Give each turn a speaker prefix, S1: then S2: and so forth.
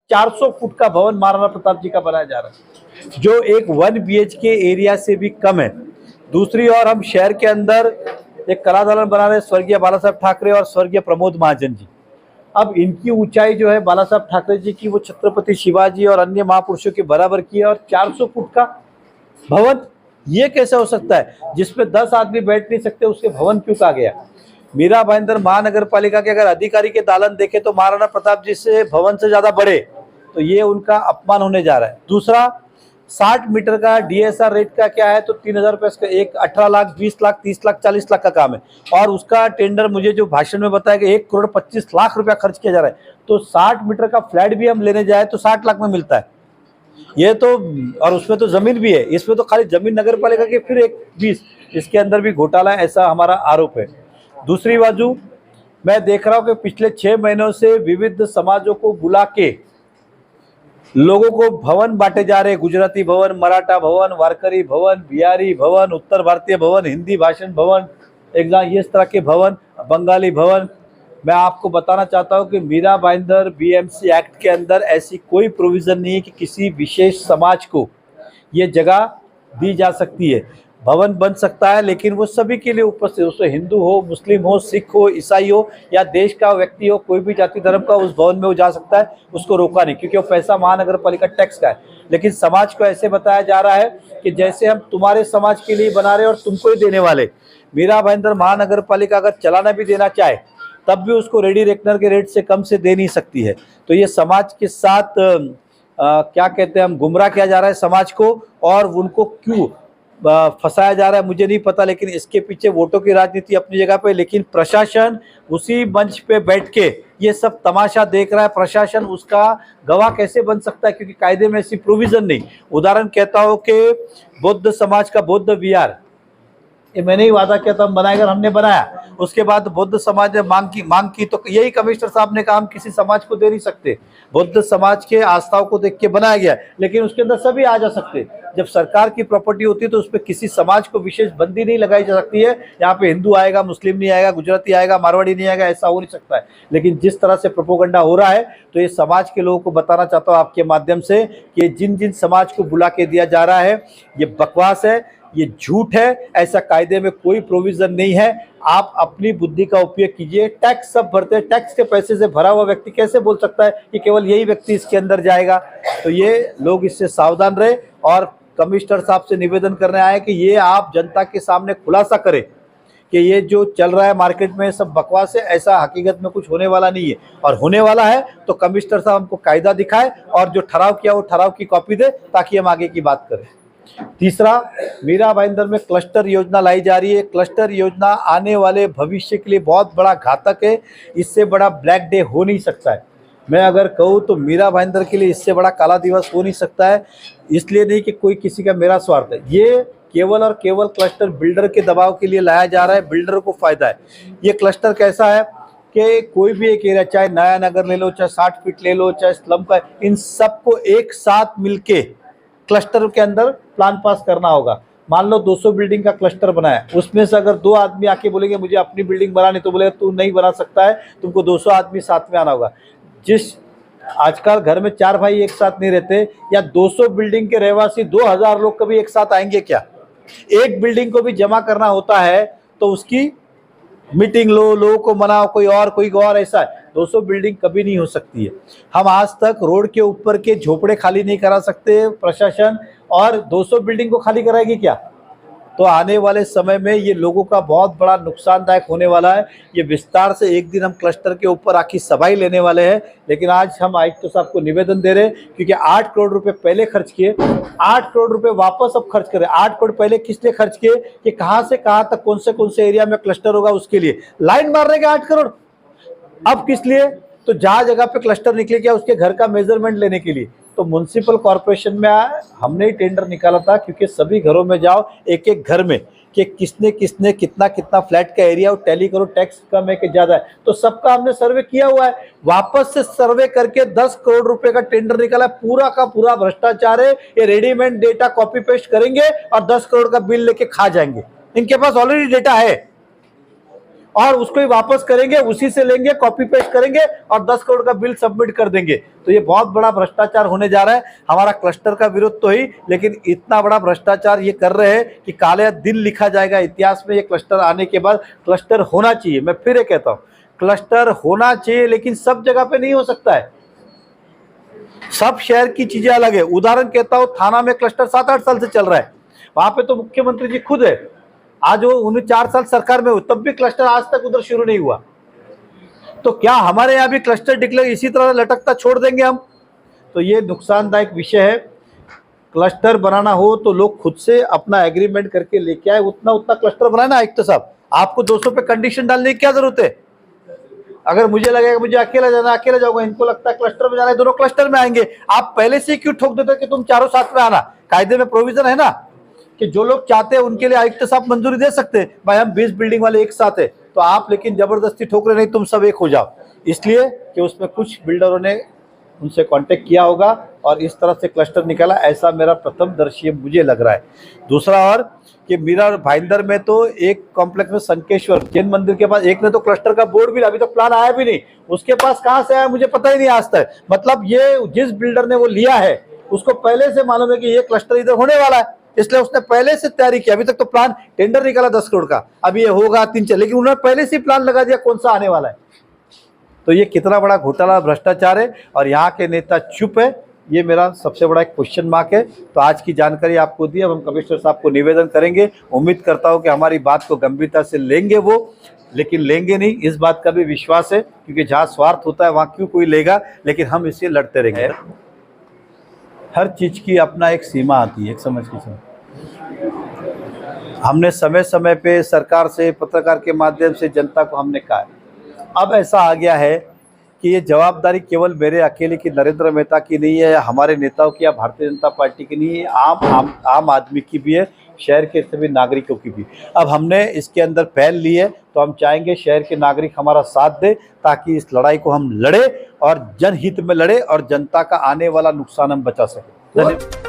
S1: 400 foot का भवन महाराणा प्रताप जी का बनाया जा रहा है, जो एक 1 BHK एरिया से भी कम है। दूसरी ओर हम शहर के अंदर एक कला दालन बना रहे हैं स्वर्गीय बाला साहब ठाकरे और स्वर्गीय प्रमोद महाजन जी। अब इनकी ऊंचाई जो है बाला साहब ठाकरे जी की, वो छत्रपति शिवाजी और अन्य महापुरुषों के बराबर की है, और 400 फुट का भवन ये कैसे हो सकता है जिसमें 10 आदमी बैठ नहीं सकते, उसके भवन क्यों कहा गया। मीरा भाईंदर महानगर पालिका के अगर अधिकारी के दालन देखे तो महाराणा प्रताप जी से भवन से ज्यादा बड़े, तो ये उनका अपमान होने जा रहा है। दूसरा, 60 मीटर का DSR रेट का क्या है, तो 3000 रुपये का, एक 18 लाख, 20 लाख, 30 लाख, 40 लाख का काम है, और उसका टेंडर मुझे जो भाषण में बताया कि 1,25,00,000 रुपया खर्च किया जा रहा है। तो 60 मीटर का फ्लैट भी हम लेने जाए तो 60 लाख में मिलता है ये तो, और उसमें तो जमीन भी है, इसमें तो खाली जमीन नगर पालिका की, फिर एक 20, इसके अंदर भी घोटाला है, ऐसा हमारा आरोप है। दूसरी बाजू मैं देख रहा हूं कि पिछले 6 महीनों से विविध समाजों को बुला के लोगों को भवन बांटे जा रहे हैं, गुजराती भवन, मराठा भवन, वारकरी भवन, बिहारी भवन, उत्तर भारतीय भवन, हिंदी भाषण भवन, ये इस तरह के भवन, बंगाली भवन। मैं आपको बताना चाहता हूं कि मीरा भाईंदर BMC एक्ट के अंदर ऐसी कोई प्रोविजन नहीं है कि किसी विशेष समाज को ये जगह दी जा सकती है। भवन बन सकता है लेकिन वो सभी के लिए उपस्थित, उसमें हिंदू हो, मुस्लिम हो, सिख हो, ईसाई हो या देश का व्यक्ति हो, कोई भी जाति धर्म का उस भवन में वो जा सकता है, उसको रोका नहीं, क्योंकि वो पैसा महानगर पालिका टैक्स का है। लेकिन समाज को ऐसे बताया जा रहा है कि जैसे हम तुम्हारे समाज के लिए बना रहे और तुमको ही देने वाले। मीरा भाईंदर महानगर पालिका अगर चलाना भी देना चाहे तब भी उसको रेडी रेकनर के रेट से कम से दे नहीं सकती है। तो ये समाज के साथ क्या कहते हैं, हम गुमराह किया जा रहा है समाज को, और उनको क्यों फंसाया जा रहा है मुझे नहीं पता, लेकिन इसके पीछे वोटों की राजनीति अपनी जगह पे, लेकिन प्रशासन उसी मंच पे बैठ के ये सब तमाशा देख रहा है। प्रशासन उसका गवाह कैसे बन सकता है, क्योंकि कायदे में ऐसी प्रोविजन नहीं। उदाहरण कहता हूँ कि बौद्ध समाज का बौद्ध विहार, ये मैंने ही वादा किया था हम बनाएगा, हमने बनाया। उसके बाद बौद्ध समाज ने मांग की तो यही कमिश्नर साहब ने कहा हम किसी समाज को दे नहीं सकते, बौद्ध समाज के आस्थाओं को देख के बनाया गया, लेकिन उसके अंदर सभी आ जा सकते। जब सरकार की प्रॉपर्टी होती है तो उस पर किसी समाज को विशेष बंदी नहीं लगाई जा सकती है। यहाँ पे हिंदू आएगा, मुस्लिम नहीं आएगा, गुजराती आएगा, मारवाड़ी नहीं आएगा, ऐसा हो नहीं सकता है। लेकिन जिस तरह से प्रोपोगंडा हो रहा है, तो ये समाज के लोगों को बताना चाहता हूँ आपके माध्यम से कि जिन जिन समाज को बुला के दिया जा रहा है ये बकवास है, ये झूठ है, ऐसा कायदे में कोई प्रोविजन नहीं है। आप अपनी बुद्धि का उपयोग कीजिए। टैक्स सब भरते हैं, टैक्स के पैसे से भरा हुआ व्यक्ति कैसे बोल सकता है कि केवल यही व्यक्ति इसके अंदर जाएगा। तो ये लोग इससे सावधान रहे, और कमिश्नर साहब से निवेदन करने आए कि ये आप जनता के सामने खुलासा करें कि ये जो चल रहा है मार्केट में सब बकवास है, ऐसा हकीकत में कुछ होने वाला नहीं है। और होने वाला है तो कमिश्नर साहब हमको कायदा दिखाए और जो ठहराव किया वो ठहराव की कॉपी दे, ताकि हम आगे की बात करें। तीसरा, मीरा भाईंदर में क्लस्टर योजना लाई जा रही है। क्लस्टर योजना आने वाले भविष्य के लिए बहुत बड़ा घातक है। इससे बड़ा ब्लैक डे हो नहीं सकता है। मैं अगर कहूँ तो मीरा भाईंदर के लिए इससे बड़ा काला दिवस हो नहीं सकता है। इसलिए नहीं कि कोई किसी का मेरा स्वार्थ है, ये केवल और केवल क्लस्टर बिल्डर के दबाव के लिए लाया जा रहा है। बिल्डर को फायदा है। ये क्लस्टर कैसा है कि कोई भी एक एरिया, चाहे नया नगर ले लो, चाहे 60 फीट ले लो, चाहे स्लम का, इन सबको एक साथ मिलके क्लस्टर के अंदर प्लान पास करना होगा। मान लो 200 बिल्डिंग का क्लस्टर बनाया, उसमें से अगर 2 आदमी आके बोलेंगे मुझे अपनी बिल्डिंग बनानी, तो बोलेगा तू नहीं बना सकता है, तुमको 200 आदमी साथ में आना होगा। जिस आजकल घर में 4 भाई एक साथ नहीं रहते, या 200 बिल्डिंग के रहवासी 2000 लोग कभी एक साथ आएंगे क्या? एक बिल्डिंग को भी जमा करना होता है तो उसकी मीटिंग लो, लोगों को मनाओ, कोई और, ऐसा है। 200 बिल्डिंग कभी नहीं हो सकती है। हम आज तक रोड के ऊपर के झोपड़े खाली नहीं करा सकते प्रशासन, और 200 बिल्डिंग को खाली कराएगी क्या? तो आने वाले समय में ये लोगों का बहुत बड़ा नुकसानदायक होने वाला है। ये विस्तार से एक दिन हम क्लस्टर के ऊपर आखिर सभा ही लेने वाले हैं। लेकिन आज हम आयुक्त साहब को निवेदन दे रहे हैं, क्योंकि 8 करोड़ रुपए पहले खर्च किए, 8 करोड़ रुपए वापस अब खर्च करें। 8 करोड़ पहले किस लिए खर्च किए कि कहाँ से कहाँ तक कौन से एरिया में क्लस्टर होगा उसके लिए लाइन मारने के 8 करोड़। अब किस लिए? तो जहाँ जगह पे क्लस्टर निकले क्या उसके घर का मेजरमेंट लेने के लिए। तो म्युनिसिपल कॉर्पोरेशन में हमने ही टेंडर निकाला था, क्योंकि सभी घरों में जाओ एक एक घर में कि किसने किसने कितना कितना फ्लैट का एरिया और टैली करो, टैक्स कम है कि ज्यादा है। तो सबका हमने सर्वे किया हुआ है। वापस से सर्वे करके 10 करोड़ रुपए का टेंडर निकाला। पूरा का पूरा भ्रष्टाचार है। ये रेडीमेड डेटा कॉपी पेस्ट करेंगे और 10 करोड़ का बिल लेके खा जाएंगे। इनके पास ऑलरेडी डेटा है। और उसको ही वापस करेंगे, उसी से लेंगे, कॉपी पेस्ट करेंगे और 10 करोड़ का बिल सबमिट कर देंगे। तो ये बहुत बड़ा भ्रष्टाचार होने जा रहा है। हमारा क्लस्टर का विरोध तो ही, लेकिन इतना बड़ा भ्रष्टाचार ये कर रहे हैं कि काले दिन लिखा जाएगा इतिहास में। ये क्लस्टर आने के बाद क्लस्टर होना चाहिए, मैं फिर कहता हूँ क्लस्टर होना चाहिए, लेकिन सब जगह पे नहीं हो सकता है। सब शहर की चीजें अलग है। उदाहरण कहता हूँ, थाना में क्लस्टर 7-8 साल से चल रहा है, वहां पे तो मुख्यमंत्री जी खुद है, आज वो 4 साल सरकार में हो, तब भी क्लस्टर आज तक उधर शुरू नहीं हुआ। तो क्या हमारे यहाँ भी क्लस्टर डिक्लेयर इसी तरह लटकता छोड़ देंगे हम? तो ये नुकसानदायक विषय है। क्लस्टर बनाना हो तो लोग खुद से अपना एग्रीमेंट करके लेके आए, उतना क्लस्टर बनाए ना। आयुक्त साहब, आपको 200 पे कंडीशन डालने की क्या जरूरत है? अगर मुझे लगेगा मुझे अकेला जाना, अकेला जाऊंगा, इनको लगता है क्लस्टर में जाना है, दोनों क्लस्टर में आएंगे। आप पहले से क्यों ठोक देते कि तुम चारों साथ में आना? कायदे में प्रोविजन है ना कि जो लोग चाहते हैं उनके लिए आयुक्त साहब मंजूरी दे सकते हैं, भाई हम 20 बिल्डिंग वाले एक साथ है। तो आप लेकिन जबरदस्ती ठोक रहे, नहीं तुम सब एक हो जाओ, इसलिए कि उसमें कुछ बिल्डरों ने उनसे कांटेक्ट किया होगा और इस तरह से क्लस्टर निकाला, ऐसा मेरा प्रथम दर्शी मुझे लग रहा है। दूसरा और कि मीरा भाईंदर में तो एक कॉम्प्लेक्स में संकेश्वर जैन मंदिर के पास एक ने तो क्लस्टर का बोर्ड भी, अभी तो प्लान आया भी नहीं, उसके पास कहाँ से आया मुझे पता ही नहीं आज तक। मतलब ये जिस बिल्डर ने वो लिया है उसको पहले से मालूम है कि ये क्लस्टर इधर होने वाला है, इसलिए उसने पहले से तैयारी की। अभी तक तो प्लान टेंडर निकाला 10 करोड़ का, अभी ये होगा 3-4, लेकिन उन्होंने पहले से प्लान लगा दिया कौन सा आने वाला है। तो ये कितना बड़ा घोटाला भ्रष्टाचार है और यहाँ के नेता चुप है, ये मेरा सबसे बड़ा एक क्वेश्चन मार्क है। तो आज की जानकारी आपको दी, अब हम कमिश्नर साहब को निवेदन करेंगे। उम्मीद करता हूँ कि हमारी बात को गंभीरता से लेंगे वो, लेकिन लेंगे नहीं इस बात का भी विश्वास है, क्योंकि जहाँ स्वार्थ होता है वहाँ क्यों कोई लेगा, लेकिन हम इससे लड़ते रहेंगे। हर चीज़ की अपना एक सीमा आती है, एक समझ की सीमा। हमने समय समय पे सरकार से, पत्रकार के माध्यम से जनता को हमने कहा है। अब ऐसा आ गया है कि ये जवाबदारी केवल मेरे अकेले की, नरेंद्र मेहता की नहीं है, या हमारे नेताओं की, या भारतीय जनता पार्टी की नहीं है, आम आदमी की भी है, शहर के सभी नागरिकों की भी। अब हमने इसके अंदर पहल ली है, तो हम चाहेंगे शहर के नागरिक हमारा साथ दे, ताकि इस लड़ाई को हम लड़े और जनहित में लड़े और जनता का आने वाला नुकसान हम बचा सकें। धन्यवाद।